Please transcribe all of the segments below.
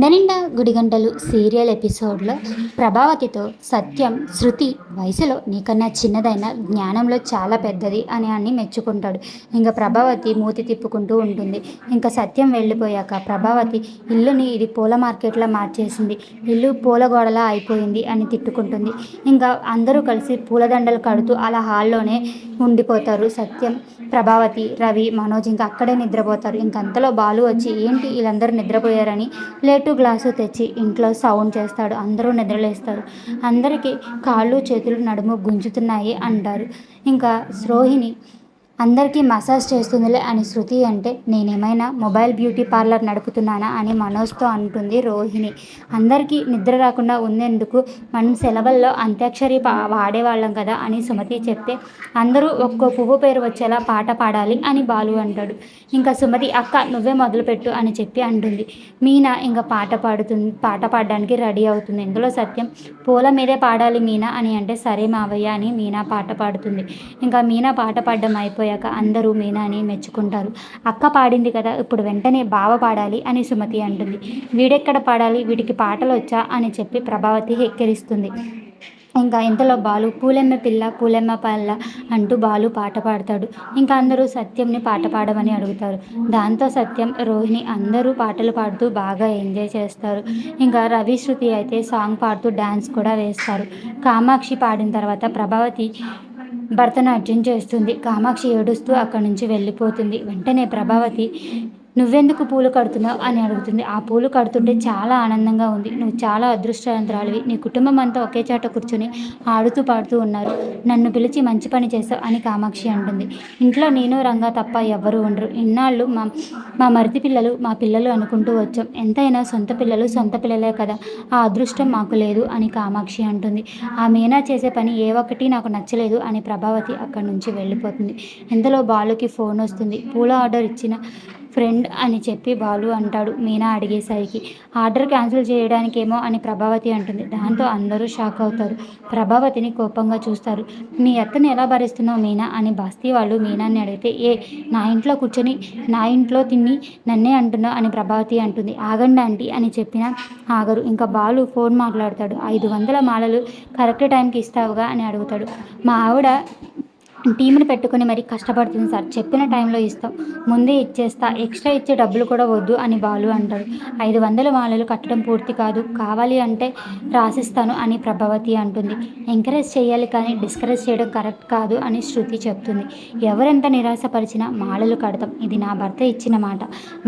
గుండెనిండా గుడిగంటలు serial ఎపిసోడ్లో ప్రభావతితో సత్యం శృతి వయసులో నీకన్నా చిన్నదైన జ్ఞానంలో చాలా పెద్దది అని మెచ్చుకుంటాడు. ఇంకా ప్రభావతి మూతి తిప్పుకుంటూ ఉంటుంది. ఇంకా సత్యం వెళ్ళిపోయాక ప్రభావతి ఇల్లుని ఇది పూల మార్కెట్లా మార్చేసింది, ఇల్లు పూలగోడలా అయిపోయింది అని తిట్టుకుంటుంది. ఇంకా అందరూ కలిసి పూలదండలు కడుతూ అలా హాల్లోనే ఉండిపోతారు. సత్యం, ప్రభావతి, రవి, మనోజ్ ఇంకా అక్కడే నిద్రపోతారు. ఇంకంతలో బాలు వచ్చి ఏంటి వీళ్ళందరూ నిద్రపోయారని ప్లేటు గ్లాసు తెచ్చి ఇంట్లో సౌండ్ చేస్తాడు. అందరూ నిద్రలేస్తారు. అందరికీ కాళ్ళు చేతులు నడుము గుంజుతున్నాయి అంటారు. ఇంకా రోహిణి అందరికీ మసాజ్ చేస్తుందిలే అని శృతి అంటే నేనేమైనా మొబైల్ బ్యూటీ పార్లర్ నడుపుతున్నానా అని మనోజ్తో అంటుంది రోహిణి. అందరికీ నిద్ర రాకుండా ఉండేందుకు మనం సెలవుల్లో అంత్యాక్షరి వాడేవాళ్ళం కదా అని సుమతి చెప్తే అందరూ ఒక్కో పువ్వు పేరు వచ్చేలా పాట పాడాలి అని బాలు అంటాడు. ఇంకా సుమతి అక్క నువ్వే మొదలుపెట్టు అని చెప్పి అంటుంది. మీనా ఇంకా పాట పాడడానికి రెడీ అవుతుంది. ఇందులో సత్యం పూల మీదే పాడాలి మీనా అని అంటే సరే మావయ్య అని మీనా పాట పాడుతుంది. ఇంకా మీనా పాట పాడడం అయిపోయాక అందరూ మీనాని మెచ్చుకుంటారు. అక్క పాడింది కదా ఇప్పుడు వెంటనే బావ పాడాలి అని సుమతి అంటుంది. వీడెక్కడ పాడాలి, వీడికి పాటలు వచ్చా అని చెప్పి ప్రభావతి హెచ్చరిస్తుంది. ఇంకా ఇంతలో బాలు పూలెమ్మ పిల్ల పూలెమ్మ పల్ల అంటూ బాలు పాట పాడతాడు. ఇంకా అందరూ సత్యంని పాట పాడమని అడుగుతారు. దాంతో సత్యం, రోహిణి అందరూ పాటలు పాడుతూ బాగా ఎంజాయ్ చేస్తారు. ఇంకా రవి, శృతి అయితే సాంగ్ పాడుతూ డ్యాన్స్ కూడా వేస్తారు. కామాక్షి పాడిన తర్వాత ప్రభావతి భరతనాట్యం చేస్తుంది. కామాక్షి ఏడుస్తూ అక్కడి నుంచి వెళ్ళిపోతుంది. వెంటనే ప్రభావతి నువ్వెందుకు పూలు కడుతున్నావు అని అడుగుతుంది. ఆ పూలు కడుతుంటే చాలా ఆనందంగా ఉంది, నువ్వు చాలా అదృష్టవంతురాలివి, నీ కుటుంబం అంతా ఒకే చాట కూర్చొని ఆడుతూ పాడుతూ ఉన్నారు, నన్ను పిలిచి మంచి పని చేస్తావు అని కామాక్షి అంటుంది. ఇంట్లో నేను రంగా తప్ప ఎవ్వరూ ఉండరు, ఇన్నాళ్ళు మా మరిది పిల్లలు మా పిల్లలు అనుకుంటూ వచ్చాం, ఎంతైనా సొంత పిల్లలు సొంత పిల్లలే కదా, ఆ అదృష్టం మాకు లేదు అని కామాక్షి అంటుంది. ఆ మీనా చేసే పని ఏ ఒక్కటి నాకు నచ్చలేదు అని ప్రభావతి అక్కడి నుంచి వెళ్ళిపోతుంది. ఇంతలో బాలుకి ఫోన్ వస్తుంది. పూల ఆర్డర్ ఇచ్చిన ఫ్రెండ్ అని చెప్పి బాలు అంటాడు. మీనా అడిగేసరికి ఆర్డర్ క్యాన్సిల్ చేయడానికేమో అని ప్రభావతి అంటుంది. దాంతో అందరూ షాక్ అవుతారు. ప్రభావతిని కోపంగా చూస్తారు. మీ అత్తని ఎలా భరిస్తున్నావు మీనా అని బస్తీ వాళ్ళు మీనాని అడిగితే నా ఇంట్లో కూర్చొని నా ఇంట్లో తిని నన్నే అంటున్నావు అని ప్రభావతి అంటుంది. ఆగండి ఆంటీ అని చెప్పినా ఆగరు. ఇంకా బాలు ఫోన్ మాట్లాడతాడు. 500 మాలలు కరెక్ట్ టైంకి ఇస్తావుగా అని అడుగుతాడు. మా ఆవిడ టీంని పెట్టుకుని మరీ కష్టపడుతుంది సార్, చెప్పిన టైంలో ఇస్తాం, ముందే ఇచ్చేస్తా, ఎక్స్ట్రా ఇచ్చే డబ్బులు కూడా వద్దు అని బాలు అంటాడు. 500 మాలలు కట్టడం పూర్తి కాదు, కావాలి అంటే రాసిస్తాను అని ప్రభావతి అంటుంది. ఎంకరేజ్ చేయాలి కానీ డిస్కరేజ్ చేయడం కరెక్ట్ కాదు అని శృతి చెప్తుంది. ఎవరెంత నిరాశపరిచినా మాలలు కడతాం, ఇది నా భర్త ఇచ్చిన మాట,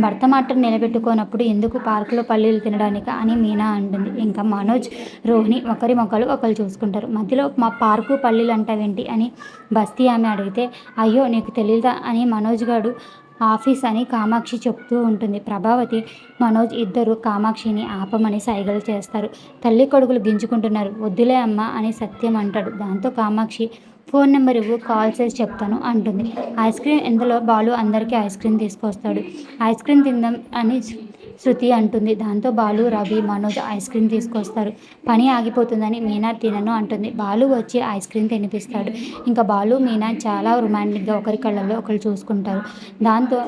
భర్త మాటను నిలబెట్టుకోనప్పుడు ఎందుకు పార్కులో పల్లీలు తినడానికి అని మీనా అంటుంది. ఇంకా మనోజ్, రోహిణి ఒకరి మొక్కలు ఒకరు చూసుకుంటారు. మధ్యలో మా పార్కు పల్లీలు అంటావేంటి అని బస్తీ ఆమె అడిగితే అయ్యో నీకు తెలీదా అని మనోజ్ గాడు ఆఫీస్ అని కామాక్షి చెప్తూ ఉంటుంది. ప్రభావతి, మనోజ్ ఇద్దరు కామాక్షిని ఆపమని సైగలు చేస్తారు. తల్లి కొడుకులు గింజుకుంటున్నారు, వద్దులే అమ్మ అని సత్యం అంటాడు. దాంతో కామాక్షి ఫోన్ నెంబర్ ఇవ్వు, కాల్ చేసి చెప్తాను అంటుంది. ఐస్ క్రీమ్ ఎందులో బాలు అందరికీ ఐస్ క్రీమ్ తీసుకొస్తాడు. ఐస్ క్రీమ్ తిందాం అని శృతి అంటుంది. దాంతో బాలు, రవి, మనోజ్ ఐస్ క్రీమ్ తీసుకొస్తారు. పని ఆగిపోతుందని మీనా తినను అంటుంది. బాలు వచ్చి ఐస్ క్రీమ్ తినిపిస్తాడు. ఇంకా బాలు, మీనా చాలా రొమాంటిక్గా ఒకరి కళ్ళల్లో ఒకరు చూసుకుంటారు. దాంతో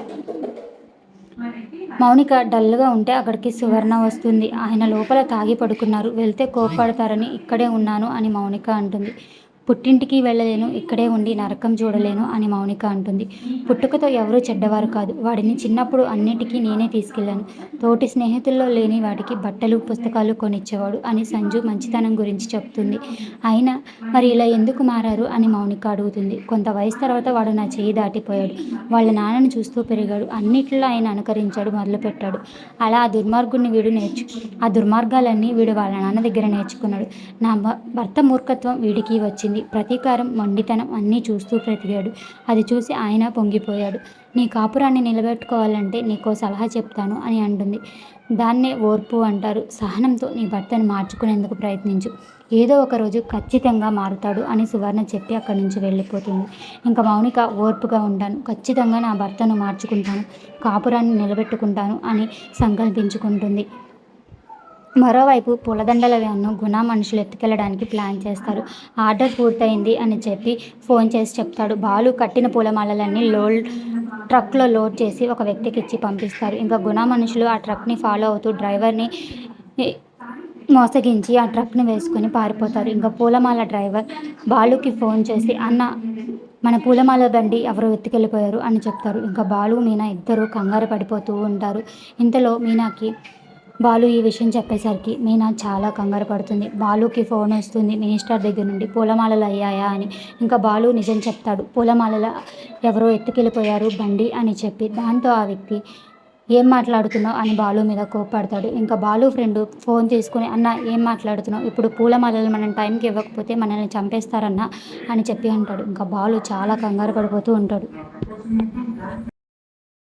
మౌనిక డల్గా ఉంటే అక్కడికి సువర్ణ వస్తుంది. ఆయన లోపల తాగి పడుకున్నారు, వెళ్తే కోప్పడతారని ఇక్కడే ఉన్నాను అని మౌనిక అంటుంది. పుట్టింటికి వెళ్ళలేను, ఇక్కడే ఉండి నరకం చూడలేను అని మౌనిక అంటుంది. పుట్టుకతో ఎవరూ చెడ్డవారు కాదు, వాడిని చిన్నప్పుడు అన్నిటికీ నేనే తీసుకెళ్ళాను, తోటి స్నేహితుల్లో లేని వాటికి బట్టలు పుస్తకాలు కొనిచ్చేవాడు అని సంజు మంచితనం గురించి చెప్తుంది. అయినా మరి ఇలా ఎందుకు మారారు అని మౌనిక అడుగుతుంది. కొంత వయసు తర్వాత వాడు నా చేయి దాటిపోయాడు, వాళ్ళ నాన్నను చూస్తూ పెరిగాడు, అన్నిట్లో ఆయన అనుకరించాడు, మొదలుపెట్టాడు. అలా ఆ దుర్మార్గాలన్నీ వీడు వాళ్ళ నాన్న దగ్గర నేర్చుకున్నాడు. నా భర్త మూర్ఖత్వం వీడికి వచ్చింది, ప్రతీకారం, మొండితనం అన్నీ చూస్తూ బ్రతికాడు. అది చూసి ఆయన పొంగిపోయాడు. నీ కాపురాన్ని నిలబెట్టుకోవాలంటే నీకో సలహా చెప్తాను అని అంటుంది. దాన్నే ఓర్పు అంటారు. సహనంతో నీ భర్తను మార్చుకునేందుకు ప్రయత్నించు, ఏదో ఒక రోజు ఖచ్చితంగా మారుతాడు అని సువర్ణ చెప్పి అక్కడి నుంచి వెళ్ళిపోతుంది. ఇంకా మౌనిక ఓర్పుగా ఉంటాను, ఖచ్చితంగా నా భర్తను మార్చుకుంటాను, కాపురాన్ని నిలబెట్టుకుంటాను అని సంకల్పించుకుంటుంది. మరోవైపు పూలదండల వ్యాన్ను గుణ మనుషులు ఎత్తుకెళ్ళడానికి ప్లాన్ చేస్తారు. ఆర్డర్ పూర్తయింది అని చెప్పి ఫోన్ చేసి చెప్తాడు. బాలు కట్టిన పూలమాలలన్నీ ట్రక్లో లోడ్ చేసి ఒక వ్యక్తికి ఇచ్చి పంపిస్తారు. ఇంకా గుణ మనుషులు ఆ ట్రక్ని ఫాలో అవుతూ డ్రైవర్ని మోసగించి ఆ ట్రక్ని వేసుకొని పారిపోతారు. ఇంకా పూలమాల డ్రైవర్ బాలుకి ఫోన్ చేసి అన్న మన పూలమాల బండి ఎవరో ఎత్తుకెళ్ళిపోయారు అని చెప్తారు. ఇంకా బాలు మీనా ఇద్దరు కంగారు పడిపోతూ ఉంటారు. ఇంతలో మీనాకి బాలు ఈ విషయం చెప్పేసరికి మీనా చాలా కంగారు పడుతుంది. బాలుకి ఫోన్ వస్తుంది మినిస్టర్ దగ్గర నుండి పూలమాలలు అయ్యాయా అని. ఇంకా బాలు నిజం చెప్తాడు. పూలమాలల ఎవరో ఎత్తుకెళ్ళిపోయారు బండి అని చెప్పి. దాంతో ఆ వ్యక్తి ఏం మాట్లాడుతున్నావు అని బాలు మీద కోప్పడతాడు. ఇంకా బాలు ఫ్రెండ్ ఫోన్ తీసుకుని అన్న ఏం మాట్లాడుతున్నావు, ఇప్పుడు పూలమాలలు మనం టైంకి ఇవ్వకపోతే మనల్ని చంపేస్తారన్నా అని చెప్పి అంటాడు. ఇంకా బాలు చాలా కంగారు పడిపోతూ ఉంటాడు.